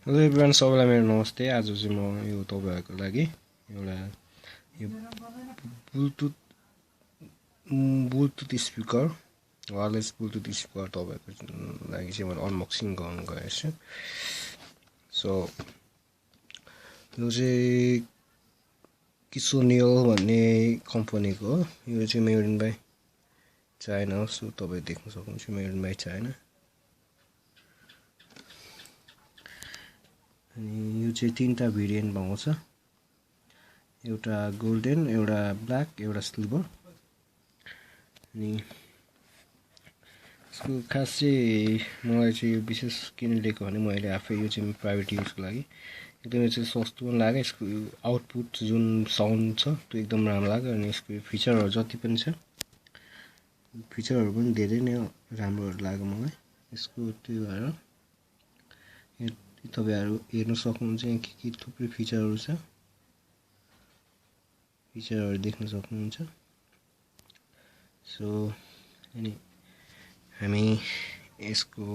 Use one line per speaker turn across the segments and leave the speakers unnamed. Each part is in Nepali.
हेलो एभ्रिवान सबैलाई मेरो नमस्ते। आज चाहिँ म यो तपाईहरुको लागि एउटा यो Bluetooth speaker wireless Bluetooth speaker तपाईहरुको लागि चाहिँ म अनबक्सिङ गर्न गएको छु। सो यो चाहिँ किसोनियल भन्ने कम्पनीको हो। यो चाहिँ मेड इन बाइ चाइना हो। सो तपाई देख्न सक्नुहुन्छ मेड इन बाइ चाइना। अनि यो चाहिँ तीनटा भेरिएन्ट पाउँछ। एउटा गोल्डन, एउटा ब्ल्याक, एउटा सिल्भर। अनि यसको खास चाहिँ मलाई चाहिँ विशेष किन लिएको भने मैले आफै यो चाहिँ प्राइभेट युजको लागि एकदमै चाहिँ सस्तो पनि लाग्यो। यसको आउटपुट जुन साउन्ड छ त्यो एकदम राम्रो लाग्यो। अनि यसको फिचरहरु जति पनि छ फिचरहरु पनि धेरै नै राम्रोहरु लाग्यो मलाई। यसको त्यो भएर तपाईहरु हेर्न सक्नुहुन्छ के थुप्रै फिचरहरु छ। फिचरहरु देख्न सक्नुहुन्छ। सो अनि हामी यसको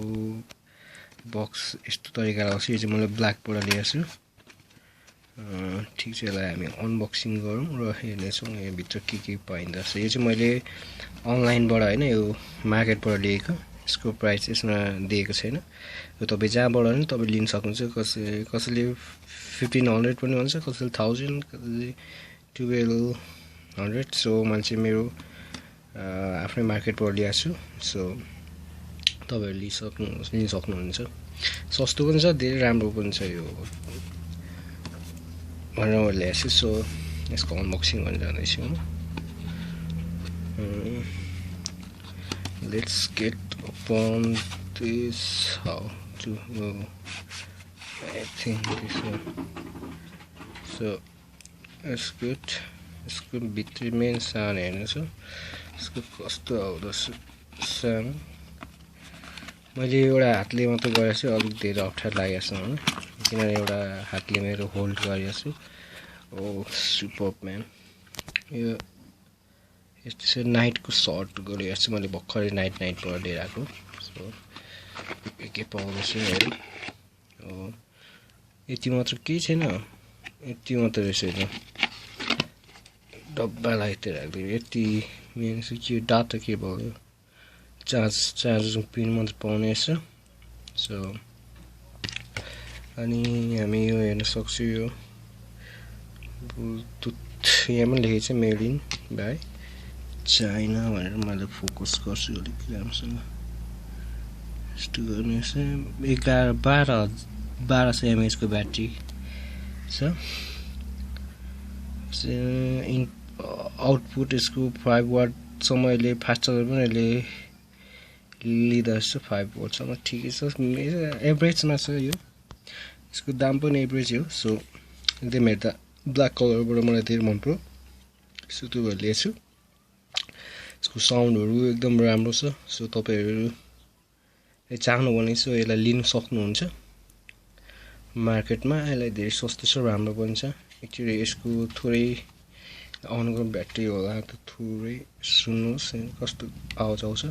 बक्स यस्तो तरिकाले आउँछ। यो चाहिँ मैले ब्ल्याकबाट ल्याएको छु। ठीक छ, यसलाई हामी अनबक्सिङ गरौँ र हेर्नेछौँ यो भित्र के पाइन्छ। यो चाहिँ मैले अनलाइनबाट हैन, यो मार्केटबाट लिएको। यसको प्राइस यसमा दिएको छैन। यो तपाई जहाँबाट पनि तपाई लिन सक्नुहुन्छ। कसैले 1500 पनि भन्छ, कसैले 1000, कसैले 1200। सो मैले चाहिँ मेरो आफ्नै मार्केटबाट ल्याएको छु। सो तपाईहरुले लिन सक्नुहुन्छ। सस्तो पनि छ, धेरै राम्रो पनि छ यो भनेर मैले ल्याएको छु। सो यसको अनबक्सिङ गर्न जाँदैछु म। Let's get upon this. How to I think this one. So that's good. यसको भित्री मेन सानो हेर्नुछ। यसको कस्तो आउँदछ सानो। मैले एउटा हातले मात्र गरेको छु, अलिक धेरै अप्ठ्यारो लागेको छ मलाई, किनभने एउटा हातले मेरो होल्ड गरेको छु। ओ सुपर म्यान। यो यस्तो चाहिँ नाइटको सर्ट गरेको छु मैले भर्खरै नाइटबाट लिएर आएको। सो के पाउँदैछ हेरौँ। यति मात्र केही छैन, यति मात्र रहेछ। डब्बा लाइट राख्दै यति मेन चाहिँ के डाटा केबल हो, चार्जिङ पिन मात्र पाउने रहेछ। सो अनि हामी यो हेर्न सक्छौँ। यो ब्लुटुथ यहाँ पनि लेखेको छ मेड इन बाइ चाइना भनेर। मैले फोकस गर्छु अलिक राम्रोसँग। यस्तो गर्नुहोस्। 1200 mAh को ब्याट्री छ। आउटपुट यसको 5 वाट सम्म अहिले फास्ट चार्जर पनि अहिले लिँदैछ। 5 वाट सम्म ठिकै छ, एभरेजमा छ यो। यसको दाम पनि एभरेज हो। सो एकदम हेर्दा ब्ल्याक कलरबाट मलाई धेरै मन पर्यो। सो त्यो भएर लिएको छु। यसको साउन्डहरु एकदम राम्रो छ। सो तपाईहरु चाहनु भने चाहिँ यसलाई लिन सक्नुहुन्छ मार्केटमा। यसलाई धेरै सस्तो छ, राम्रो पनि छ। एक्चुअली यसको थोरै अनको ब्याट्री होला त थोरै सुन्नुस् कस्तो आवाज आउँछ।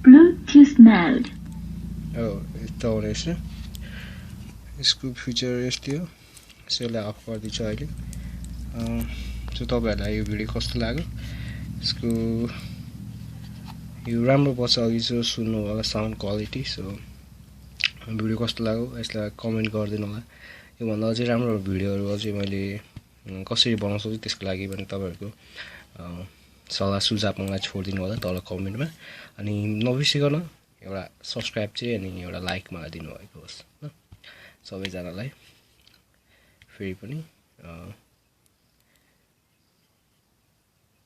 Bluetooth mode.
यस्तो आउँदैछ। यसको फिचर यस्तै हो। यसलाई अफ गरिदिन्छु अहिले। सो तपाईहरुलाई यो भिडियो कस्तो लाग्यो, यसको यो राम्रो पर्छ अघि जो सुन्नु होला साउन्ड क्वालिटी। सो भिडियो कस्तो लाग्यो यसलाई कमेन्ट गरिदिनु होला। यो भन्दा अझै राम्रो भिडियोहरु अझै मैले कसरी बनाउन सक्छु त्यसको लागि पनि तपाईहरुको सल्लाह सुझाव मलाई छोडिदिनु होला तल कमेन्टमा। अनि नबिर्सिकन एउटा सब्स्क्राइब चाहिँ अनि एउटा लाइक मलाई दिनुभएको होस् ल सबैजनालाई। फेरि पनि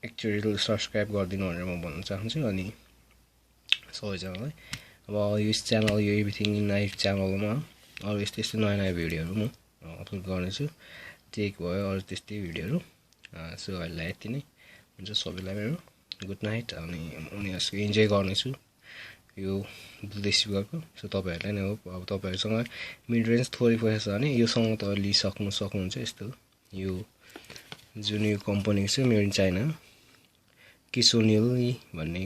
एक्चुअली सब्स्क्राइब गरिदिनु भनेर म भन्न चाहन्छु। अनि सबैजनालाई अब यो च्यानल यो एभ्रिथिङ इन लाइफ च्यानलमा अरु यस्तै नयाँ भिडियोहरु म अपलोड गर्नेछु। टेक भयो अरु त्यस्तै भिडियोहरु। सो अहिले यति नै हुन्छ। सबैलाई मेरो गुड नाइट। अनि उनीहरुसँग इन्जोय गर्नेछु यो ब्लुटुथ। सो तपाईहरुलाई नै हो। अब तपाईहरुसँग मिड रेन्ज थोरै पैसा छ भने योसँग तपाईले लिइसक्नुहुन्छ। यस्तो यो जुन यो कम्पनी छ मेड इन चाइना किसोनियल भन्ने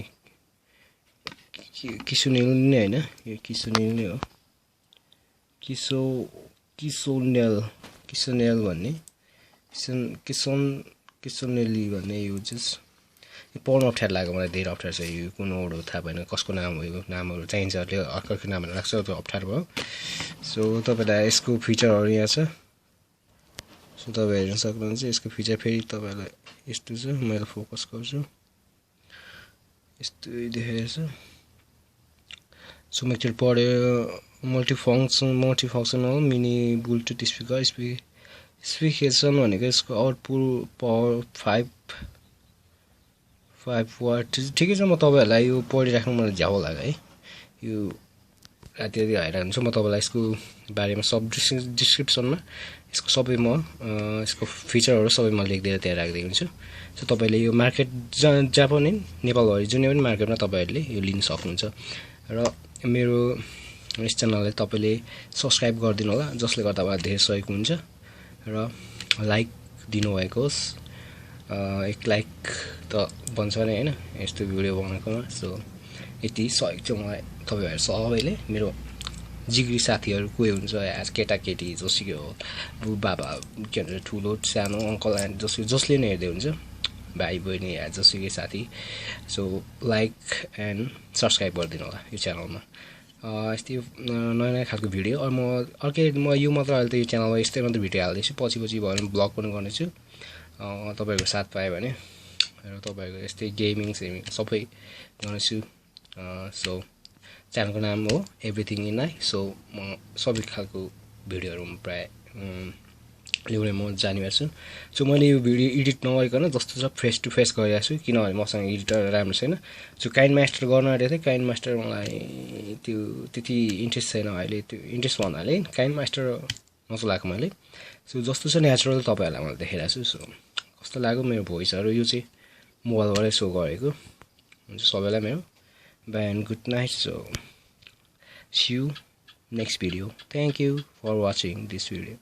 किसोनेल नै हैन यो किसोनेल नै हो किसोनेल भन्ने किसोनेली भन्ने यो जस पढ्न अप्ठ्यारो लाग्यो मलाई धेरै अप्ठ्यारो छ यो कुन वर्ड हो थाहा भएन कसको नाम हो यो नामहरु चाहिन्छ अर्को नामहरु लाग्छ त्यो अप्ठ्यारो भयो सो तपाईलाई यसको फिचरहरु यहाँ छ सो तपाई हेर्न सक्नुहुन्छ यसको फिचर फेरि तपाईलाई यस्तो छ मैले फोकस गर्छु यस्तो देखाइरहेछ सो मैले पढ्यो multifunctional mini Bluetooth speaker specification भनेको यसको आउटपुट पावर 5 वाट ठिकै छ म तपाईहरुलाई यो पढिराख्नु मलाई झ्याउ लाग्यो है यो राति हैरान छु म तपाईलाई यसको बारेमा सब डिस्क्रिप्सनमा यसको सबै म यसको फिचरहरु सबै म लेख्दै त्यहाँ राख्दै हुन्छु सो तपाईले यो मार्केट जहाँ पनि नेपाल भरि जुनै पनि मार्केटमा तपाईहरुले यो लिन सक्नुहुन्छ र मेरो यस च्यानललाई तपाईले सब्स्क्राइब गरिदिनु होला जसले गर्दा मलाई धेरै सहयोग हुन्छ र लाइक दिनुभएको होस् एक लाइक त बन्छ नि हैन यस्तो भिडियो बनाउनुमा सो यति सहयोग चाहिँ मलाई तपाईहरु सबैले मेरो जिग्री साथीहरु कोही हुन्छ आज केटाकेटी जसुकै हो बाबा के भन्छ ठुलो सानो अंकल एन्ड जसले नै हेर्दै हुन्छ भाइ बहिनी या जसुकै साथी सो लाइक एन्ड सब्स्क्राइब गरिदिनु होला यो च्यानलमा यस्तै नयाँ खालको भिडियो म यो मात्र अहिले त यो च्यानलमा यस्तै मात्र भिडियो हाल्दैछु पछि भयो भने ब्लग पनि गर्नेछु तपाईहरुको साथ पाए भने र तपाईहरुको यस्तै गेमिङ सबै गर्नेछु सो च्यानलको नाम हो एभ्रिथिङ इन आई सो म सबै खालको भिडियोहरु प्राय ल्याउने म जानिरहेको छु सो मैले यो भिडियो एडिट नगरिकन जस्तो छ फेस टु फेस गरिरहेको छु किनभने मसँग एडिटर राम्रो छैन सो काइन मास्टर गर्न आएको थियो काइन मास्टर मलाई त्यो त्यति इन्ट्रेस्ट छैन अहिले त्यो इन्ट्रेस्ट भन्नाले काइन मास्टर नचलाएको मैले सो जस्तो छ नेचुरल तपाईहरुलाई मैले देखाइरहेको छु सो कस्तो लाग्यो मेरो भोइसहरु यो चाहिँ मोबाइलबाटै शो गरेको हुन्छ सबैलाई मेरो bye and good night so see you next video. Thank you for watching this video.